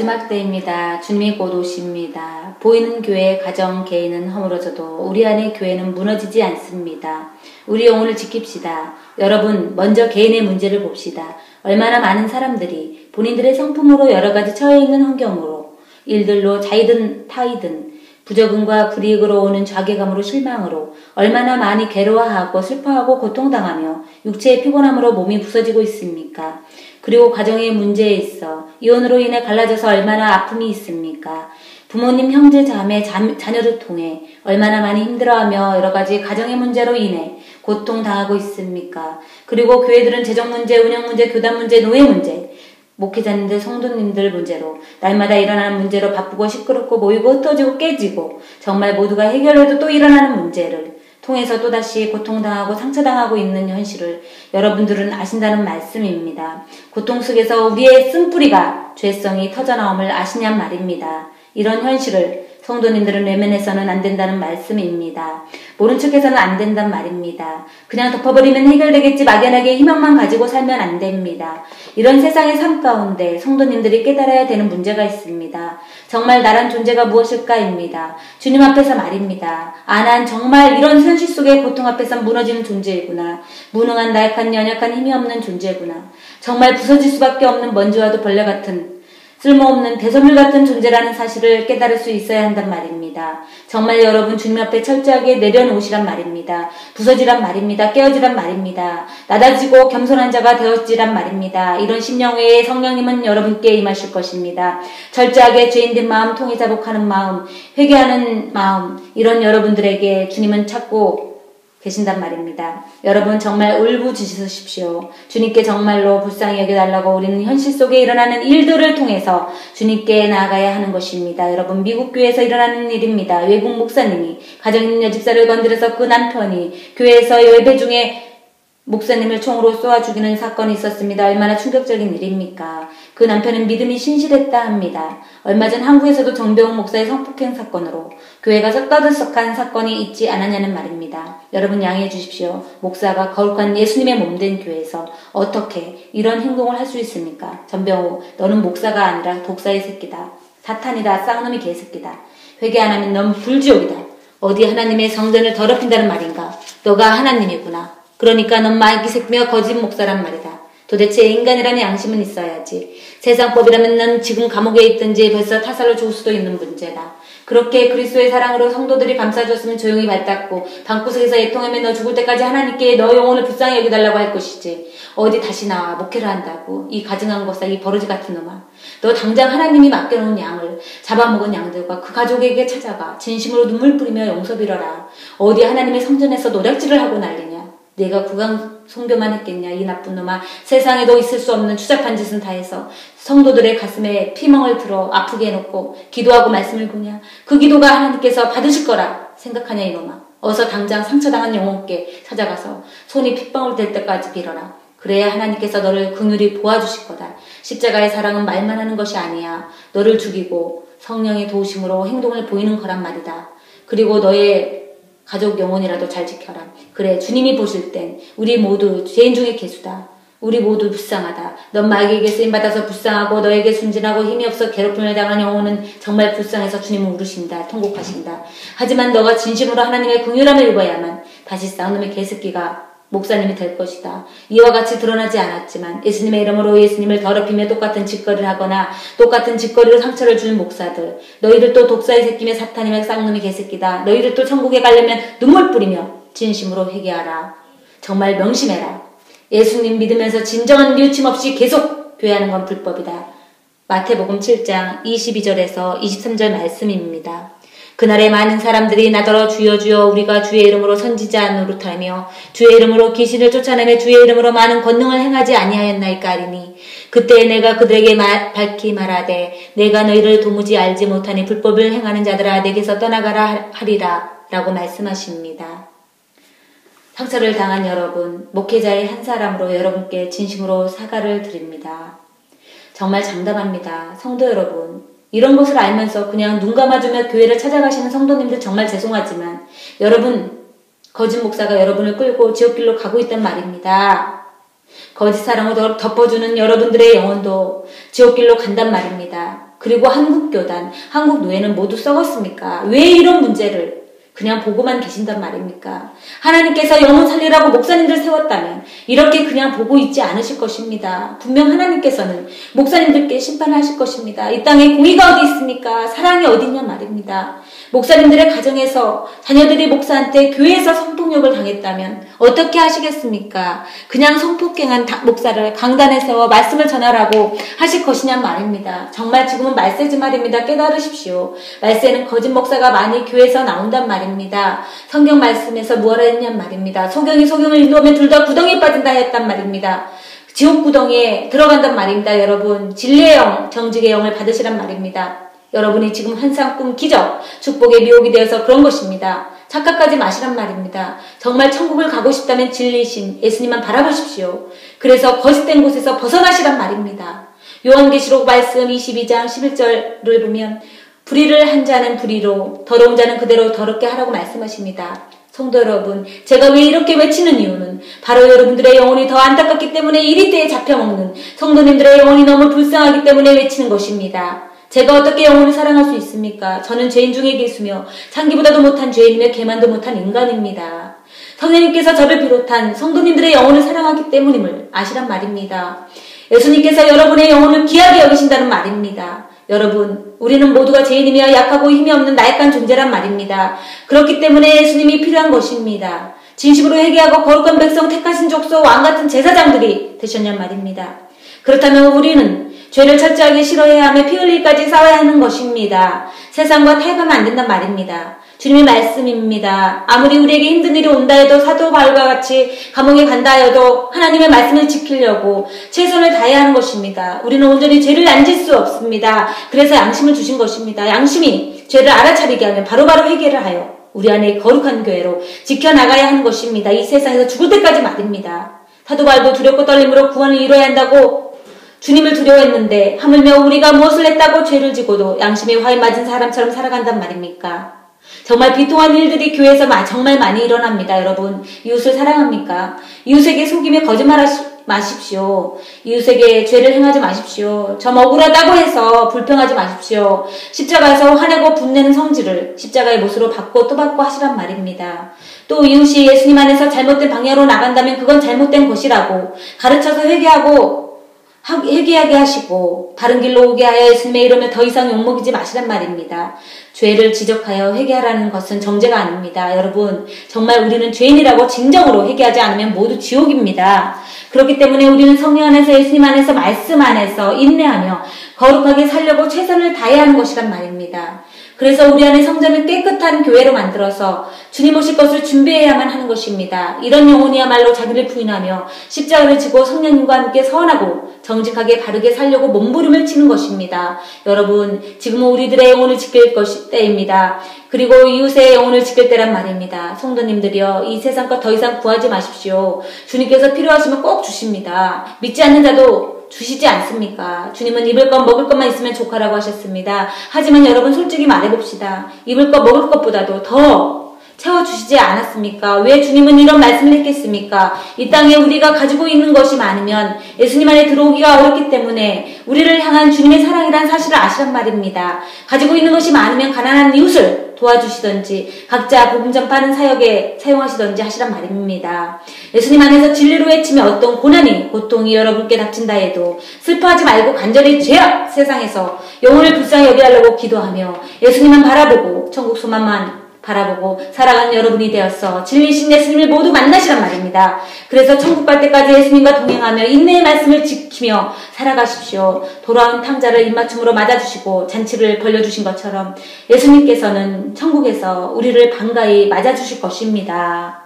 마지막 때입니다. 주님이 곧 오십니다. 보이는 교회, 가정, 개인은 허물어져도 우리 안의 교회는 무너지지 않습니다. 우리 영혼을 지킵시다. 여러분, 먼저 개인의 문제를 봅시다. 얼마나 많은 사람들이 본인들의 성품으로 여러 가지 처해 있는 환경으로, 일들로 자이든 타이든 부적응과 불이익으로 오는 자괴감으로 실망으로 얼마나 많이 괴로워하고 슬퍼하고 고통당하며 육체의 피곤함으로 몸이 부서지고 있습니까? 그리고 가정의 문제에 있어 이혼으로 인해 갈라져서 얼마나 아픔이 있습니까? 부모님, 형제, 자매, 자녀를 통해 얼마나 많이 힘들어하며 여러 가지 가정의 문제로 인해 고통당하고 있습니까? 그리고 교회들은 재정 문제, 운영 문제, 교단 문제, 노예 문제, 목회자님들, 성도님들 문제로 날마다 일어나는 문제로 바쁘고 시끄럽고 모이고 흩어지고 깨지고 정말 모두가 해결해도 또 일어나는 문제를 통해서 또다시 고통당하고 상처당하고 있는 현실을 여러분들은 아신다는 말씀입니다. 고통 속에서 우리의 쓴뿌리가 죄성이 터져나옴을 아시냔 말입니다. 이런 현실을 성도님들은 외면해서는 안 된다는 말씀입니다. 모른 척해서는 안 된단 말입니다. 그냥 덮어버리면 해결되겠지 막연하게 희망만 가지고 살면 안 됩니다. 이런 세상의 삶 가운데 성도님들이 깨달아야 되는 문제가 있습니다. 정말 나란 존재가 무엇일까입니다. 주님 앞에서 말입니다. 난 정말 이런 현실 속의 고통 앞에서 무너지는 존재이구나. 무능한 나약한 연약한 힘이 없는 존재구나. 정말 부서질 수밖에 없는 먼지와도 벌레 같은 쓸모없는 대소물 같은 존재라는 사실을 깨달을 수 있어야 한단 말입니다. 정말 여러분 주님 앞에 철저하게 내려놓으시란 말입니다. 부서지란 말입니다. 깨어지란 말입니다. 낮아지고 겸손한 자가 되었지란 말입니다. 이런 심령회의 성령님은 여러분께 임하실 것입니다. 철저하게 죄인된 마음, 통해 자복하는 마음, 회개하는 마음, 이런 여러분들에게 주님은 찾고 계신단 말입니다. 여러분 정말 울부짖으십시오. 주님께 정말로 불쌍히 여겨달라고 우리는 현실 속에 일어나는 일들을 통해서 주님께 나아가야 하는 것입니다. 여러분 미국 교회에서 일어나는 일입니다. 외국 목사님이 가정 있는 여집사를 건드려서 그 남편이 교회에서 예배 중에 목사님을 총으로 쏘아 죽이는 사건이 있었습니다. 얼마나 충격적인 일입니까? 그 남편은 믿음이 신실했다 합니다. 얼마 전 한국에서도 정병훈 목사의 성폭행 사건으로 교회가 떠들썩한 사건이 있지 않았냐는 말입니다. 여러분 양해해 주십시오. 목사가 거룩한 예수님의 몸된 교회에서 어떻게 이런 행동을 할 수 있습니까? 전병우, 너는 목사가 아니라 독사의 새끼다. 사탄이다. 쌍놈이 개새끼다. 회개 안 하면 넌 불지옥이다. 어디 하나님의 성전을 더럽힌다는 말인가? 너가 하나님이구나. 그러니까 넌 마귀 새끼며 거짓 목사란 말이다. 도대체 인간이라는 양심은 있어야지. 세상법이라면 넌 지금 감옥에 있든지 벌써 타살로 죽을 수도 있는 문제다. 그렇게 그리스도의 사랑으로 성도들이 감싸줬으면 조용히 발 닦고 방구석에서 애통하며 너 죽을 때까지 하나님께 너 영혼을 불쌍히 여기달라고 할 것이지. 어디 다시 나와 목회를 한다고. 이 가증한 것사, 이 버러지 같은 놈아. 너 당장 하나님이 맡겨놓은 양을 잡아먹은 양들과 그 가족에게 찾아가 진심으로 눈물 뿌리며 용서 빌어라. 어디 하나님의 성전에서 노략질을 하고 난리냐. 내가 구강 송교만 했겠냐 이 나쁜 놈아. 세상에도 있을 수 없는 추잡한 짓은 다 해서 성도들의 가슴에 피멍을 들어 아프게 해놓고 기도하고 말씀을 보냐. 그 기도가 하나님께서 받으실 거라 생각하냐 이놈아. 어서 당장 상처당한 영혼께 찾아가서 손이 핏방울 될 때까지 빌어라. 그래야 하나님께서 너를 긍휼히 도와주실 거다. 십자가의 사랑은 말만 하는 것이 아니야. 너를 죽이고 성령의 도우심으로 행동을 보이는 거란 말이다. 그리고 너의 가족 영혼이라도 잘 지켜라. 그래 주님이 보실 땐 우리 모두 죄인 중에 괴수다. 우리 모두 불쌍하다. 넌 마귀에게 쓰임받아서 불쌍하고 너에게 순진하고 힘이 없어 괴롭힘을 당한 영혼은 정말 불쌍해서 주님은 울으신다. 통곡하신다. 하지만 너가 진심으로 하나님의 긍휼함을 입어야만 다시 쌍놈의 개새끼가 목사님이 될 것이다. 이와 같이 드러나지 않았지만 예수님의 이름으로 예수님을 더럽히며 똑같은 짓거리를 하거나 똑같은 짓거리로 상처를 주는 목사들, 너희들 또 독사의 새끼며 사탄이며 쌍놈의 개새끼다. 너희들 또 천국에 가려면 눈물 뿌리며 진심으로 회개하라. 정말 명심해라. 예수님 믿으면서 진정한 뉘우침 없이 계속 교회하는 건 불법이다. 마태복음 7장 22절에서 23절 말씀입니다. 그날에 많은 사람들이 나더러 주여 주여 우리가 주의 이름으로 선지자 노릇하며 주의 이름으로 귀신을 쫓아내며 주의 이름으로 많은 권능을 행하지 아니하였나이까 하리니 그때 내가 그들에게 밝히 말하되 내가 너희를 도무지 알지 못하니 불법을 행하는 자들아 내게서 떠나가라 하리라 라고 말씀하십니다. 상처를 당한 여러분, 목회자의 한 사람으로 여러분께 진심으로 사과를 드립니다. 정말 장담합니다. 성도 여러분, 이런 것을 알면서 그냥 눈 감아주며 교회를 찾아가시는 성도님들 정말 죄송하지만 여러분, 거짓 목사가 여러분을 끌고 지옥길로 가고 있단 말입니다. 거짓 사랑을 덮어주는 여러분들의 영혼도 지옥길로 간단 말입니다. 그리고 한국교단, 한국노예는 모두 썩었습니까? 왜 이런 문제를 그냥 보고만 계신단 말입니까? 하나님께서 영혼 살리라고 목사님들 세웠다면 이렇게 그냥 보고 있지 않으실 것입니다. 분명 하나님께서는 목사님들께 심판하실 것입니다. 이 땅에 공의가 어디 있습니까? 사랑이 어디 있냐 말입니다. 목사님들의 가정에서 자녀들이 목사한테 교회에서 성폭력을 당했다면 어떻게 하시겠습니까? 그냥 성폭행한 목사를 강단에 세워 말씀을 전하라고 하실 것이냐 말입니다. 정말 지금은 말세지 말입니다. 깨달으십시오. 말세는 거짓 목사가 많이 교회에서 나온단 말입니다. 성경 말씀에서 뭐라 했냔 말입니다. 소경이 소경을 인도하면 둘 다 구덩이에 빠진다 했단 말입니다. 지옥 구덩이에 들어간단 말입니다. 여러분, 진리의 영, 정직의 영을 받으시란 말입니다. 여러분이 지금 환상, 꿈, 기적, 축복의 미혹이 되어서 그런 것입니다. 착각하지 마시란 말입니다. 정말 천국을 가고 싶다면 진리신 예수님만 바라보십시오. 그래서 거짓된 곳에서 벗어나시란 말입니다. 요한계시록 말씀 22장 11절을 보면 불의를 한 자는 불의로, 더러운 자는 그대로 더럽게 하라고 말씀하십니다. 성도 여러분, 제가 왜 이렇게 외치는 이유는 바로 여러분들의 영혼이 더 안타깝기 때문에 이리때에 잡혀먹는 성도님들의 영혼이 너무 불쌍하기 때문에 외치는 것입니다. 제가 어떻게 영혼을 사랑할 수 있습니까? 저는 죄인 중에 계수며 창기보다도 못한 죄인이며 개만도 못한 인간입니다. 성령님께서 저를 비롯한 성도님들의 영혼을 사랑하기 때문임을 아시란 말입니다. 예수님께서 여러분의 영혼을 귀하게 여기신다는 말입니다. 여러분, 우리는 모두가 죄인이며 약하고 힘이 없는 나약한 존재란 말입니다. 그렇기 때문에 예수님이 필요한 것입니다. 진심으로 회개하고 거룩한 백성 택하신 족속 왕같은 제사장들이 되셨냔 말입니다. 그렇다면 우리는 죄를 철저하게 싫어해야 하며 피 흘리기까지 싸워야 하는 것입니다. 세상과 타협하면 안 된단 말입니다. 주님의 말씀입니다. 아무리 우리에게 힘든 일이 온다 해도 사도 바울과 같이 감옥에 간다 해도 하나님의 말씀을 지키려고 최선을 다해야 하는 것입니다. 우리는 온전히 죄를 안 질 수 없습니다. 그래서 양심을 주신 것입니다. 양심이 죄를 알아차리게 하면 바로바로 회개를 하여 우리 안에 거룩한 교회로 지켜나가야 하는 것입니다. 이 세상에서 죽을 때까지 말입니다. 사도 바울도 두렵고 떨림으로 구원을 이뤄야 한다고 주님을 두려워했는데 하물며 우리가 무엇을 했다고 죄를 지고도 양심에 화에 맞은 사람처럼 살아간단 말입니까? 정말 비통한 일들이 교회에서 정말 많이 일어납니다. 여러분, 이웃을 사랑합니까? 이웃에게 속이며 거짓말하지 마십시오. 이웃에게 죄를 행하지 마십시오. 좀 억울하다고 해서 불평하지 마십시오. 십자가에서 화내고 분내는 성질을 십자가의 못으로 받고 또 받고 하시란 말입니다. 또 이웃이 예수님 안에서 잘못된 방향으로 나간다면 그건 잘못된 것이라고 가르쳐서 회개하게 하시고 바른 길로 오게 하여 예수님의 이름에 더 이상 욕먹이지 마시란 말입니다. 죄를 지적하여 회개하라는 것은 정죄가 아닙니다. 여러분, 정말 우리는 죄인이라고 진정으로 회개하지 않으면 모두 지옥입니다. 그렇기 때문에 우리는 성령 안에서 예수님 안에서 말씀 안에서 인내하며 거룩하게 살려고 최선을 다해야 하는 것이란 말입니다. 그래서 우리 안에 성전을 깨끗한 교회로 만들어서 주님 오실 것을 준비해야만 하는 것입니다. 이런 영혼이야말로 자기를 부인하며 십자가를 지고 성령님과 함께 서원하고 정직하게 바르게 살려고 몸부림을 치는 것입니다. 여러분, 지금은 우리들의 영혼을 지킬 때입니다. 그리고 이웃의 영혼을 지킬 때란 말입니다. 성도님들이여, 이 세상 것 더 이상 구하지 마십시오. 주님께서 필요하시면 꼭 주십니다. 믿지 않는 자도 주시지 않습니까? 주님은 입을 것 먹을 것만 있으면 조카라고 하셨습니다. 하지만 여러분, 솔직히 말해봅시다. 입을 것 먹을 것보다도 더 채워주시지 않았습니까? 왜 주님은 이런 말씀을 했겠습니까? 이 땅에 우리가 가지고 있는 것이 많으면 예수님 안에 들어오기가 어렵기 때문에 우리를 향한 주님의 사랑이란 사실을 아시란 말입니다. 가지고 있는 것이 많으면 가난한 이웃을 도와주시던지 각자 복음 전파하는 사역에 사용하시던지 하시란 말입니다. 예수님 안에서 진리로 외치며 어떤 고난이 고통이 여러분께 닥친다 해도 슬퍼하지 말고 간절히 죄악 세상에서 영혼을 불쌍히 여기 하려고 기도하며 예수님만 바라보고 천국 소망만 바라보고 살아가는 여러분이 되어서 진리신 예수님을 모두 만나시란 말입니다. 그래서 천국 갈 때까지 예수님과 동행하며 인내의 말씀을 지키며 살아가십시오. 돌아온 탕자를 입맞춤으로 맞아주시고 잔치를 벌려주신 것처럼 예수님께서는 천국에서 우리를 반가이 맞아주실 것입니다.